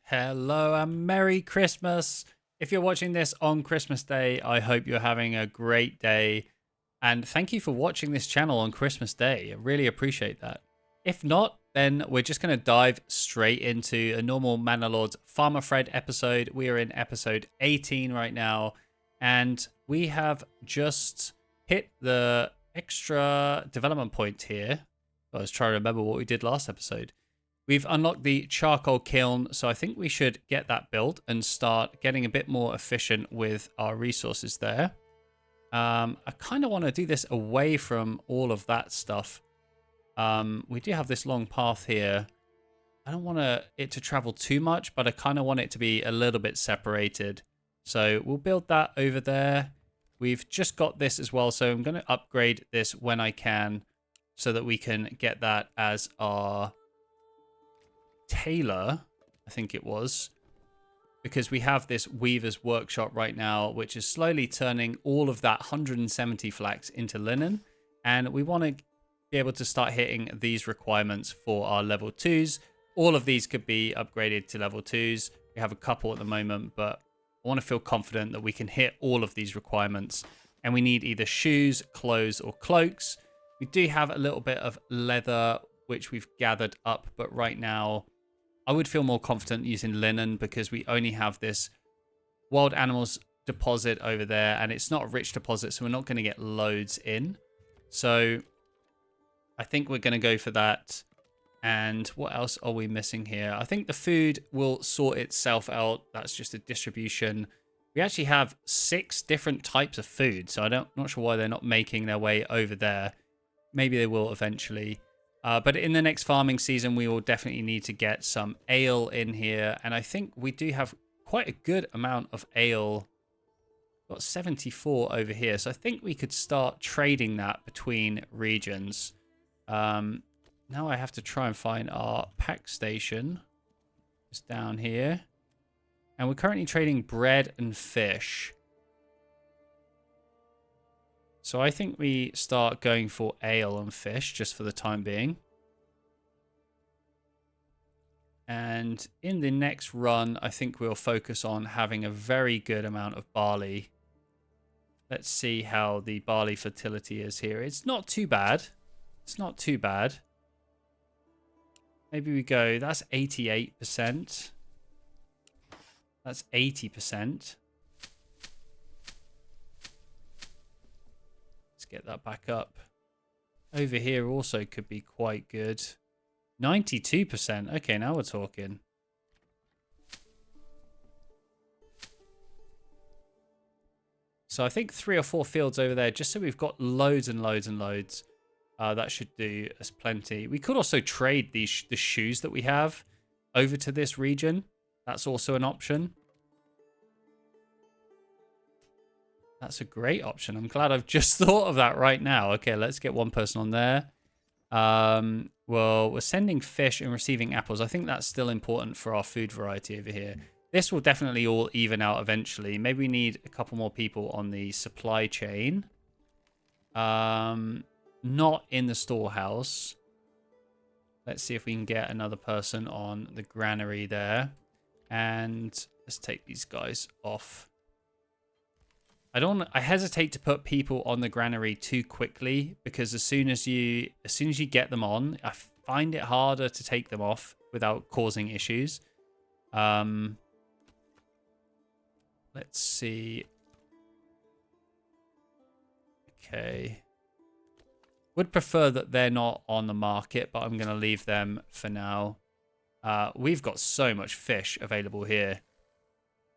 Hello and Merry Christmas. If you're watching this on Christmas Day, I hope you're having a great day. And thank you for watching this channel on Christmas Day. I really appreciate that. If not, then we're just going to dive straight into a normal Manor Lords Farmer Fred episode. We are in episode 18 right now. And we have just hit the extra development point here. I was trying to remember what we did last episode. We've unlocked the charcoal kiln, so I think we should get that built and start getting a bit more efficient with our resources there. I kind of want to do this away from all of that stuff. We do have this long path here. I don't want it to travel too much, but I kind of want it to be a little bit separated. So we'll build that over there. We've just got this as well, so I'm going to upgrade this when I can so that we can get that as our tailor, I think it was, because we have this weaver's workshop right now, which is slowly turning all of that 170 flax into linen. And we want to be able to start hitting these requirements for our level 2s. All of these could be upgraded to level 2s. We have a couple at the moment, but I want to feel confident that we can hit all of these requirements. And we need either shoes, clothes, or cloaks. We do have a little bit of leather, which we've gathered up, but right now I would feel more confident using linen because we only have this wild animals deposit over there, and it's not a rich deposit, so we're not going to get loads in. So I think we're going to go for that. And what else are we missing here? I think the food will sort itself out. That's just a distribution. We actually have 6 different types of food, so I'm not sure why they're not making their way over there. Maybe they will eventually. But in the next farming season, we will definitely need to get some ale in here. And I think we do have quite a good amount of ale. Got 74 over here. So I think we could start trading that between regions. Now I have to try and find our pack station. It's down here. And we're currently trading bread and fish. So I think we start going for ale and fish just for the time being. And in the next run, I think we'll focus on having a very good amount of barley. Let's see how the barley fertility is here. It's not too bad. It's not too bad. Maybe we go, that's 88%. That's 80%. Get that back up. Over here also could be quite good. 92%. Okay, now we're talking. So I think 3 or 4 fields over there, just so we've got loads and loads and loads. That should do us plenty. We could also trade the shoes that we have over to this region. That's also an option. That's a great option. I'm glad I've just thought of that right now. Okay, let's get one person on there. Well, we're sending fish and receiving apples. I think that's still important for our food variety over here. This will definitely all even out eventually. Maybe we need a couple more people on the supply chain. Not in the storehouse. Let's see if we can get another person on the granary there. And let's take these guys off. I hesitate to put people on the granary too quickly because as soon as you get them on, I find it harder to take them off without causing issues. Let's see. Okay. Would prefer that they're not on the market, but I'm going to leave them for now. We've got so much fish available here.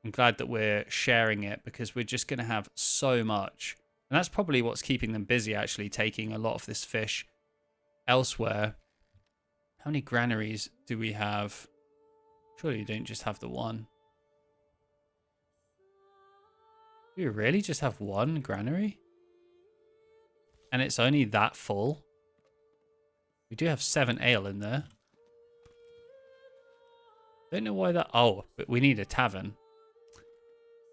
I'm glad that we're sharing it because we're just going to have so much. And that's probably what's keeping them busy, actually, taking a lot of this fish elsewhere. How many granaries do we have? Surely you don't just have the one. Do you really just have one granary? And it's only that full? We do have 7 ale in there. Don't know why that... Oh, but we need a tavern.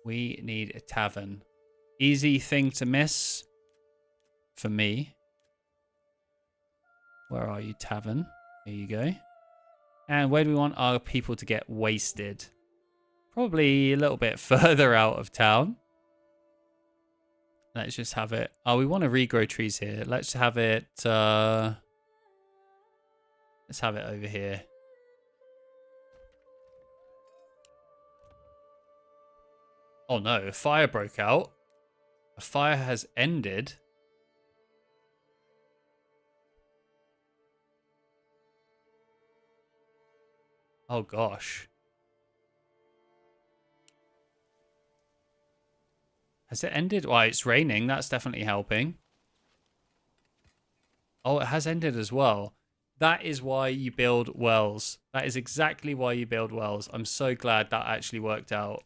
We need a tavern. Easy thing to miss for me. Where are you, tavern? There you go. And where do we want our people to get wasted? Probably a little bit further out of town. Let's just have it. Oh, we want to regrow trees here. Let's have it. Let's have it over here. Oh no, a fire broke out. A fire has ended. Oh gosh. Has it ended? Well, it's raining. That's definitely helping. Oh, it has ended as well. That is why you build wells. That is exactly why you build wells. I'm so glad that actually worked out.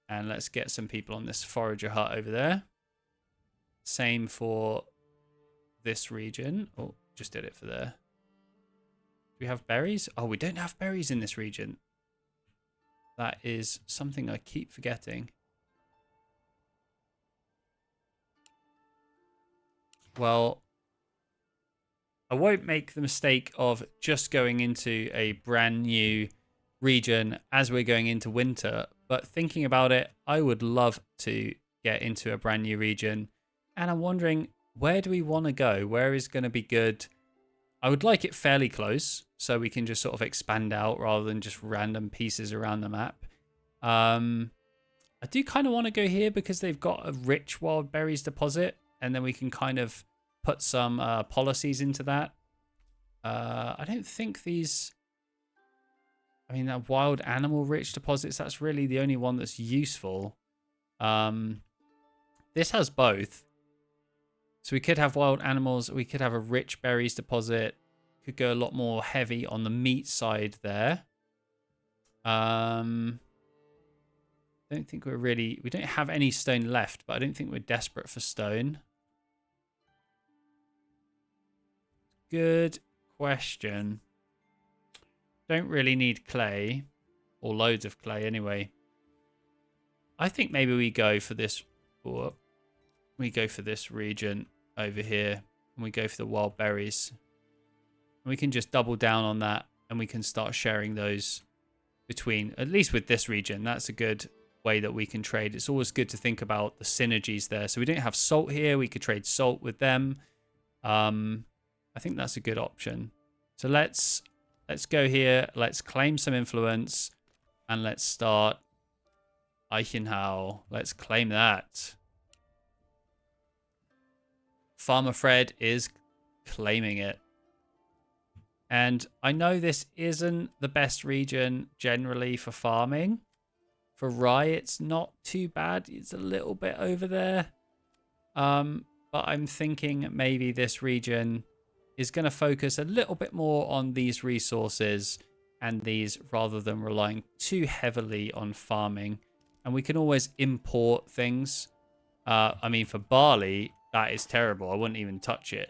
And let's get some people on this forager hut over there. Same for this region. Oh, just did it for there. Do we have berries? Oh, we don't have berries in this region. That is something I keep forgetting. Well, I won't make the mistake of just going into a brand new region as we're going into winter. But thinking about it, I would love to get into a brand new region. And I'm wondering, where do we want to go? Where is going to be good? I would like it fairly close so we can just sort of expand out rather than just random pieces around the map. I do kind of want to go here because they've got a rich wild berries deposit. And then we can kind of put some policies into that. I don't think these... I mean, that wild animal rich deposits, that's really the only one that's useful. This has both. So we could have wild animals. We could have a rich berries deposit. Could go a lot more heavy on the meat side there. Don't think we're really... We don't have any stone left, but I don't think we're desperate for stone. Good question. Don't really need clay. Or loads of clay anyway. I think maybe we go for this... Or we go for this region over here. And we go for the wild berries. And we can just double down on that. And we can start sharing those between... At least with this region. That's a good way that we can trade. It's always good to think about the synergies there. So we don't have salt here. We could trade salt with them. I think that's a good option. So let's go here. Let's claim some influence. And let's start Eichenhau. Let's claim that. Farmer Fred is claiming it. And I know this isn't the best region generally for farming. For rye, it's not too bad. It's a little bit over there. But I'm thinking maybe this region is going to focus a little bit more on these resources and these rather than relying too heavily on farming. And we can always import things. I mean, for barley, that is terrible. I wouldn't even touch it.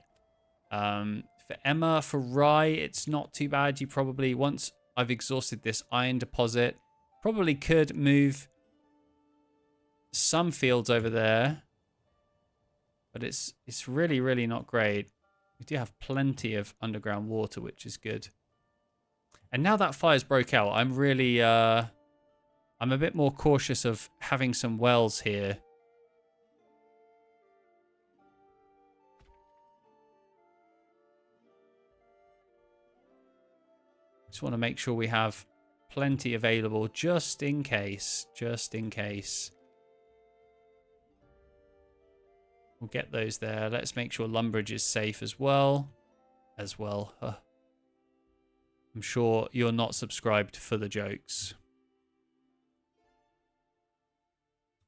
For Emma, for rye, it's not too bad. You probably, once I've exhausted this iron deposit, probably could move some fields over there. But it's really, really not great. We do have plenty of underground water, which is good. And now that fire's broke out, I'm really... I'm a bit more cautious of having some wells here. Just want to make sure we have plenty available just in case. Just in case. We'll get those there. Let's make sure Lumbridge is safe as well. I'm sure you're not subscribed for the jokes.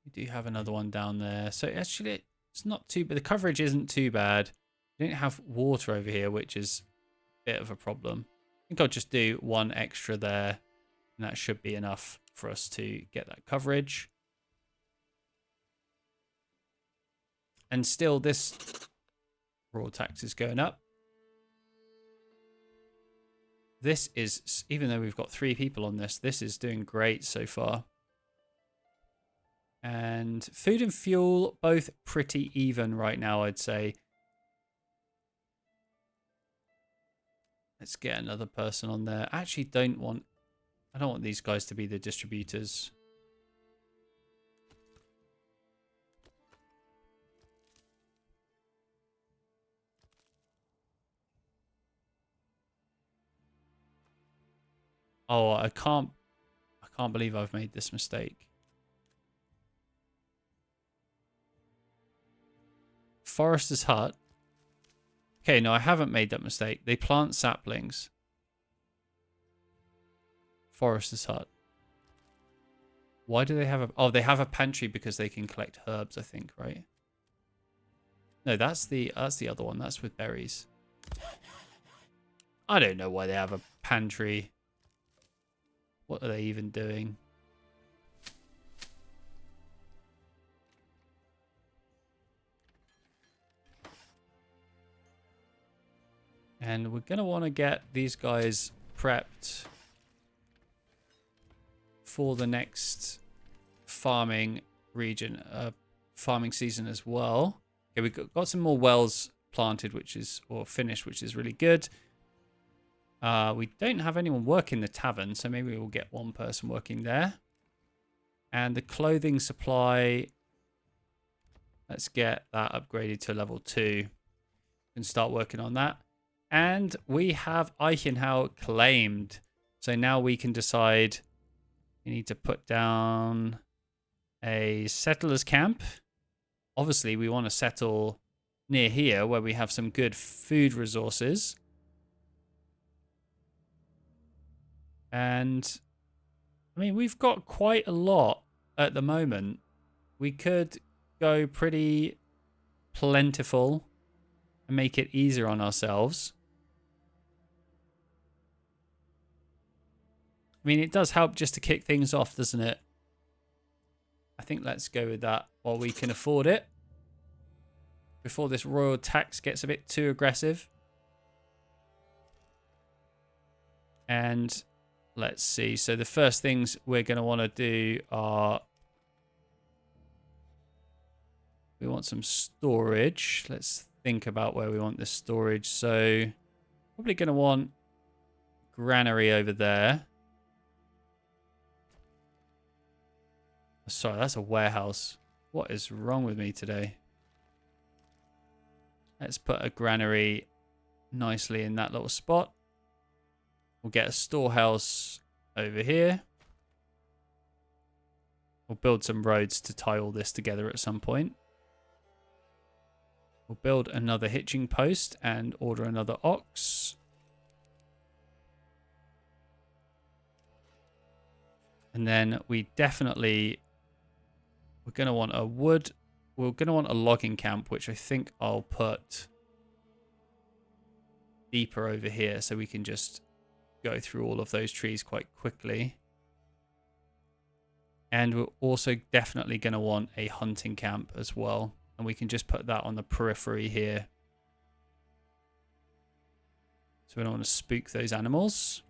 We do have another one down there. So actually, it's not too bad. The coverage isn't too bad. We don't have water over here, which is a bit of a problem. I think I'll just do one extra there. And that should be enough for us to get that coverage. And still, this raw tax is going up. This is, even though we've got 3 people on this, this is doing great so far. And food and fuel, both pretty even right now, I'd say. Let's get another person on there. I actually don't want... I don't want these guys to be the distributors. Oh, I can't believe I've made this mistake. Forester's hut. Okay, no, I haven't made that mistake. They plant saplings. Forester's hut. Why do they have a... Oh, they have a pantry because they can collect herbs, I think, right? No, that's the other one. That's with berries. I don't know why they have a pantry. What are they even doing? And we're going to want to get these guys prepped for the next farming region, farming season as well. Okay, we've got some more wells planted, or finished, which is really good. We don't have anyone working the tavern, so maybe we'll get one person working there. And the clothing supply, let's get that upgraded to level 2 and start working on that. And we have Eichenhau claimed. So now we can decide we need to put down a settlers camp. Obviously, we want to settle near here where we have some good food resources. And, I mean, we've got quite a lot at the moment. We could go pretty plentiful and make it easier on ourselves. I mean, it does help just to kick things off, doesn't it? I think let's go with that while we can afford it. Before this royal tax gets a bit too aggressive. And let's see. So the first things we're going to want to do are... we want some storage. Let's think about where we want this storage. So probably going to want granary over there. Sorry, that's a warehouse. What is wrong with me today? Let's put a granary nicely in that little spot. We'll get a storehouse over here. We'll build some roads to tie all this together at some point. We'll build another hitching post and order another ox. And then we definitely... we're going to want a wood. We're going to want a logging camp, which I think I'll put deeper over here so we can just go through all of those trees quite quickly. And we're also definitely going to want a hunting camp as well. And we can just put that on the periphery here. So we don't want to spook those animals.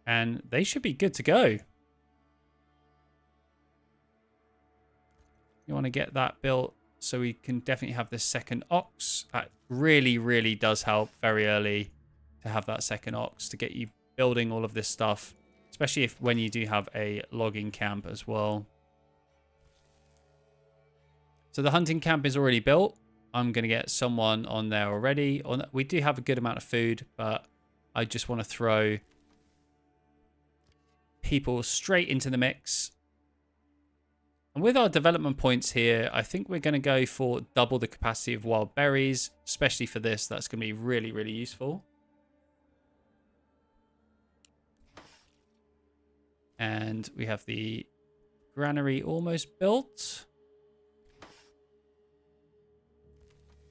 And they should be good to go. You want to get that built so we can definitely have this second ox. That really, really does help very early to have that second ox to get you building all of this stuff, especially when you do have a logging camp as well. So the hunting camp is already built. I'm going to get someone on there already. We do have a good amount of food, but I just want to throw people straight into the mix. And with our development points here, I think we're going to go for double the capacity of wild berries, especially for this. That's going to be really, really useful. And we have the granary almost built.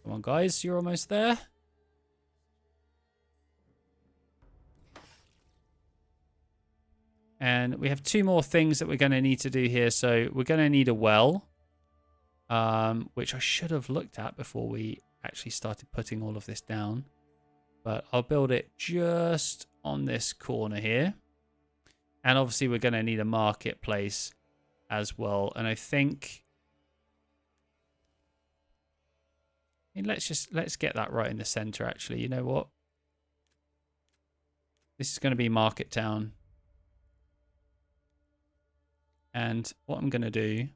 Come on, guys, you're almost there. And we have 2 more things that we're going to need to do here. So we're going to need a well, which I should have looked at before we actually started putting all of this down. But I'll build it just on this corner here. And obviously we're going to need a marketplace as well. And I think I mean, let's get that right in the center, actually. You know what? This is going to be Market Town. And what I'm going to do...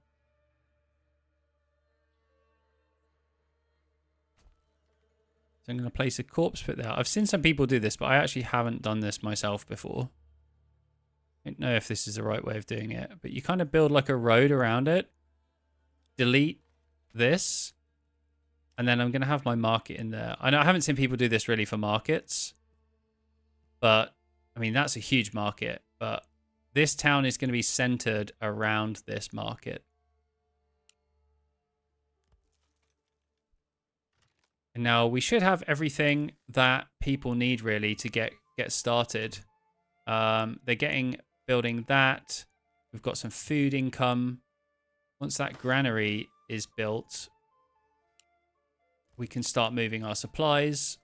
So I'm going to place a corpse pit there. I've seen some people do this, but I actually haven't done this myself before. I don't know if this is the right way of doing it, but you kind of build like a road around it. Delete this. And then I'm going to have my market in there. I know I haven't seen people do this really for markets. But, I mean, that's a huge market. But this town is going to be centered around this market. And now we should have everything that people need really to get started. They're building that. We've got some food income. Once that granary is built, we can start moving our supplies.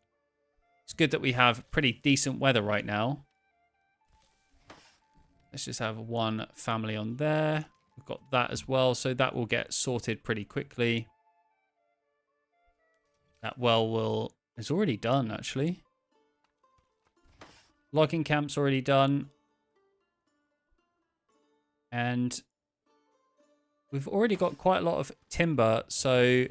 It's good that we have pretty decent weather right now. Let's just have one family on there. We've got that as well, so that will get sorted pretty quickly. That well is already done, actually. Logging camp's already done. And we've already got quite a lot of timber, so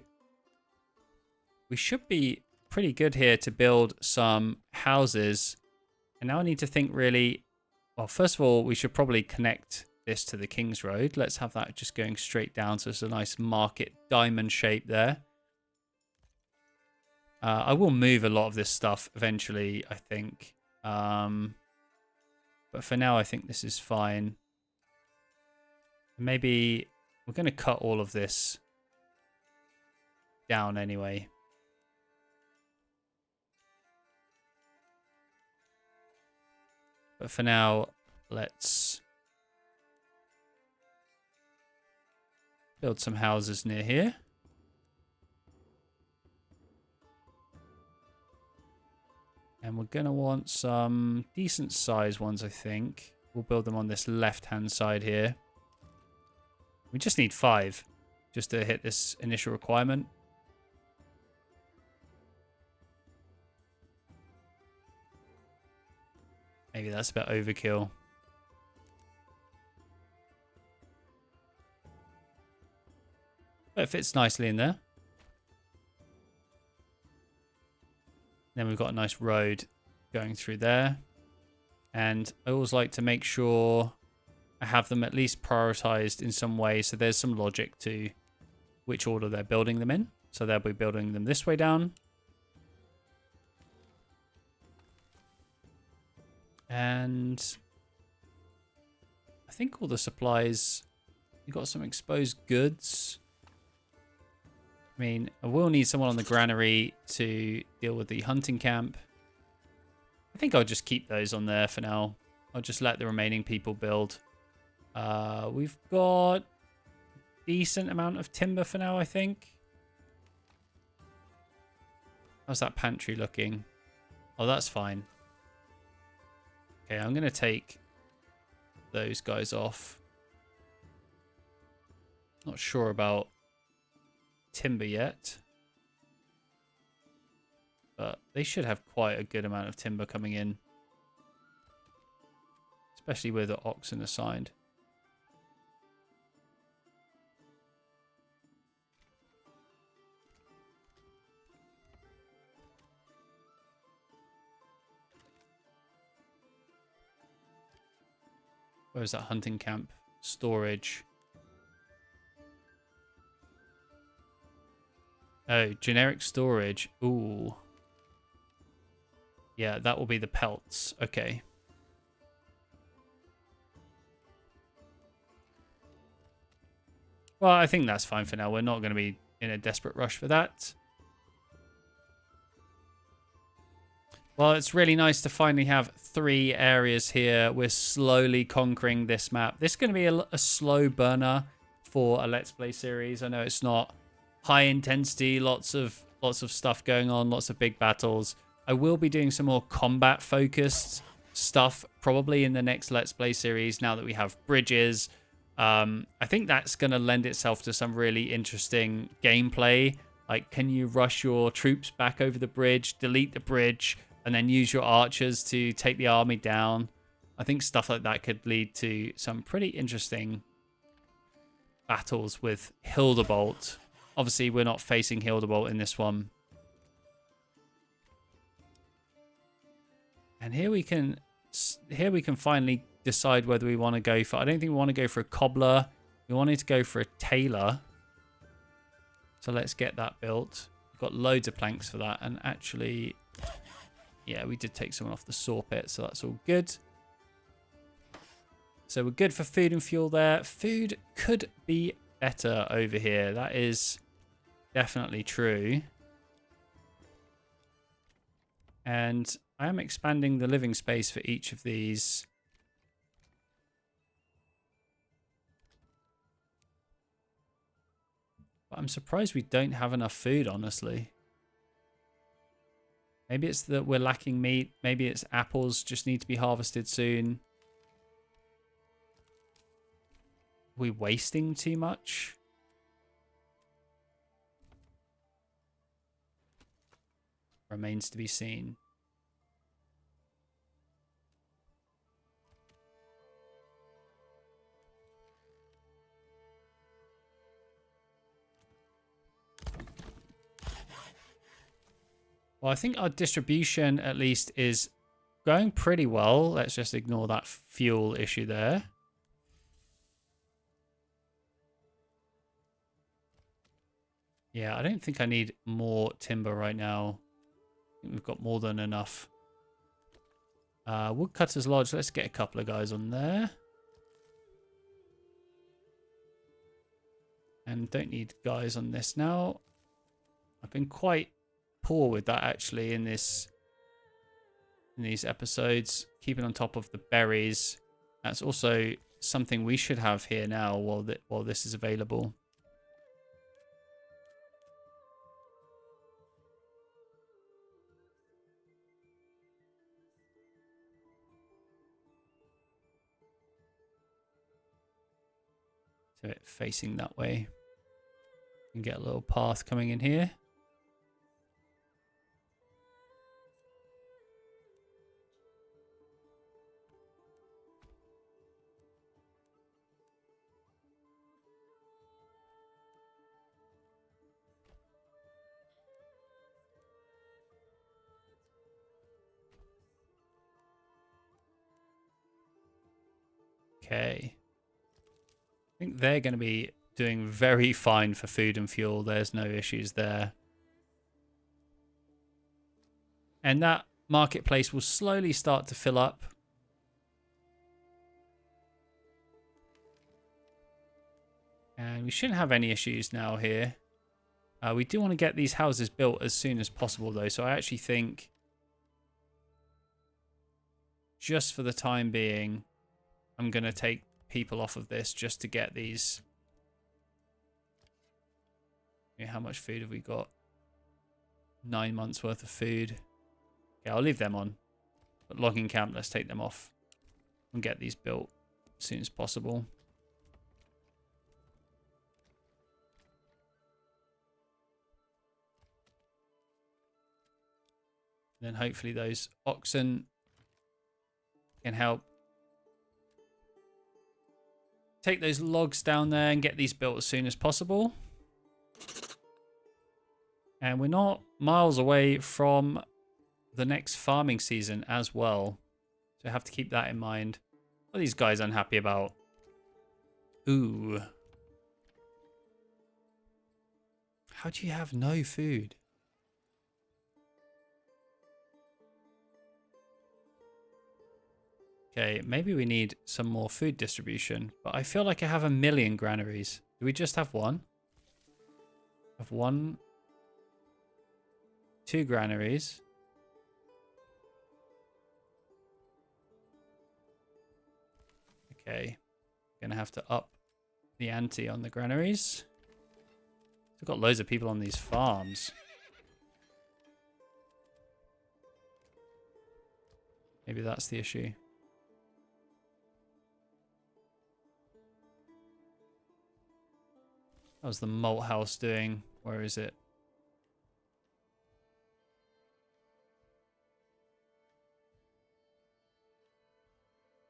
we should be pretty good here to build some houses. And now I need to think really... Well, first of all, we should probably connect this to the King's Road. Let's have that just going straight down, so it's a nice market diamond shape there. I will move a lot of this stuff eventually, I think. But for now, I think this is fine. Maybe we're going to cut all of this down anyway. But for now, let's build some houses near here. And we're going to want some decent sized ones, I think. We'll build them on this left-hand side here. We just need 5 just to hit this initial requirement. Maybe that's a bit overkill. But it fits nicely in there. Then we've got a nice road going through there. And I always like to make sure I have them at least prioritized in some way. So there's some logic to which order they're building them in. So they'll be building them this way down. And I think all the supplies, you've got some exposed goods. I mean, I will need someone on the granary to deal with the hunting camp. I think I'll just keep those on there for now. I'll just let the remaining people build. We've got a decent amount of timber for now, I think. How's that pantry looking? Oh, that's fine. Okay, I'm going to take those guys off. Not sure about timber yet. But they should have quite a good amount of timber coming in. Especially with the oxen assigned. Where is that hunting camp? Storage. Oh, generic storage. Ooh. Yeah, that will be the pelts. Okay. Well, I think that's fine for now. We're not going to be in a desperate rush for that. Well, it's really nice to finally have 3 areas here. We're slowly conquering this map. This is going to be a slow burner for a Let's Play series. I know it's not high intensity, lots of stuff going on, lots of big battles. I will be doing some more combat focused stuff probably in the next Let's Play series now that we have bridges. I think that's going to lend itself to some really interesting gameplay Like, can you rush your troops back over the bridge, delete the bridge, and then use your archers to take the army down? I think stuff like that could lead to some pretty interesting battles with Hildebolt. Obviously, we're not facing Hildebolt in this one. And here we can finally decide whether we want to go for... I don't think we want to go for a cobbler. We wanted to go for a tailor. So let's get that built. We've got loads of planks for that. And actually, yeah, we did take someone off the saw pit, so that's all good. So we're good for food and fuel there. Food could be better over here. That is definitely true. And I am expanding the living space for each of these. But I'm surprised we don't have enough food, honestly. Maybe it's that we're lacking meat. Maybe it's apples just need to be harvested soon. Are we wasting too much? Remains to be seen. Well, I think our distribution, at least, is going pretty well. Let's just ignore that fuel issue there. Yeah, I don't think I need more timber right now. I think we've got more than enough. Woodcutter's Lodge. Let's get a couple of guys on there. And don't need guys on this now. I've been quite poor with that actually in these episodes, keeping on top of the berries. That's also something we should have here now while this is available. So it facing that way. You can get a little path coming in here. Okay. I think they're going to be doing very fine for food and fuel. There's no issues there. And that marketplace will slowly start to fill up. And we shouldn't have any issues now here. We do want to get these houses built as soon as possible, though. So I actually think, just for the time being, I'm going to take people off of this just to get these. How much food have we got? 9 months worth of food. Yeah, I'll leave them on. But logging camp, let's take them off and get these built as soon as possible. Then hopefully those oxen can help take those logs down there and get these built as soon as possible. And we're not miles away from the next farming season as well. So I have to keep that in mind. What are these guys unhappy about? Ooh. How do you have no food? Okay, maybe we need some more food distribution. But I feel like I have 1 million granaries. Do we just have one? Have one... 2 granaries. Okay. Gonna have to up the ante on the granaries. We've got loads of people on these farms. Maybe that's the issue. How's the malt house doing? Where is it?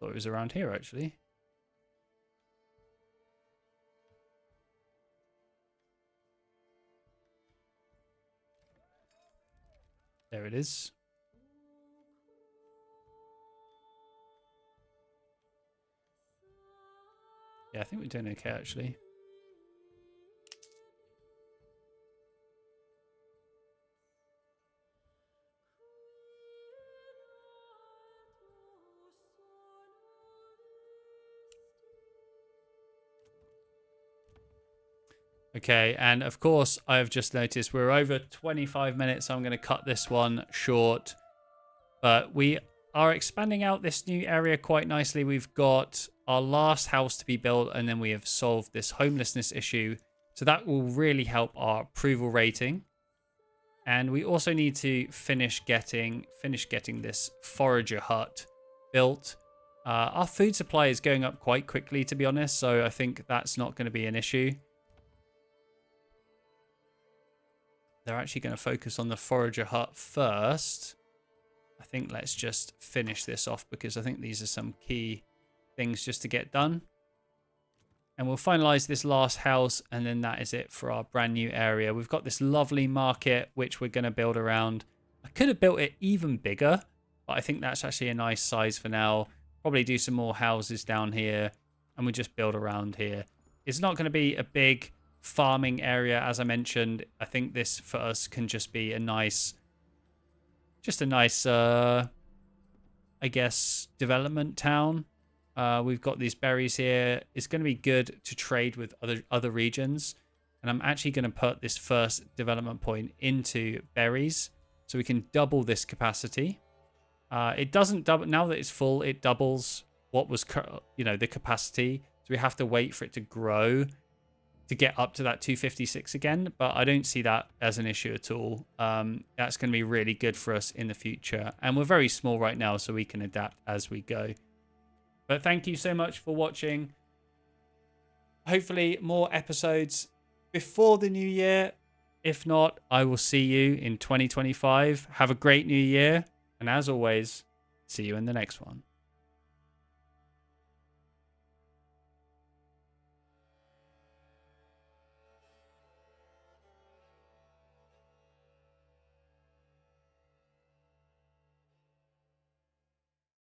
Thought it was around here, actually. There it is. Yeah, I think we're doing okay, actually. Okay, and of course, I've just noticed we're over 25 minutes, so I'm going to cut this one short. But we are expanding out this new area quite nicely. We've got our last house to be built, and then we have solved this homelessness issue. So that will really help our approval rating. And we also need to finish getting this forager hut built. Our food supply is going up quite quickly, to be honest, so I think that's not going to be an issue. They're actually going to focus on the forager hut first. I think let's just finish this off because I think these are some key things just to get done. And we'll finalize this last house, and then that is it for our brand new area. We've got this lovely market, which we're going to build around. I could have built it even bigger, but I think that's actually a nice size for now. Probably do some more houses down here, and we just build around here. It's not going to be a big farming area, as I mentioned. I think this for us can just be a nice, I guess, development town. We've got these berries here. It's going to be good to trade with other regions, and I'm actually going to put this first development point into berries so we can double this capacity. It doesn't double now that it's full. It doubles what was the capacity, so we have to wait for it to grow to get up to that 256 again, but I don't see that as an issue at all. That's going to be really good for us in the future, and we're very small right now, so we can adapt as we go. But thank you so much for watching. Hopefully more episodes before the new year. If not, I will see you in 2025. Have a great new year, and as always, see you in the next one.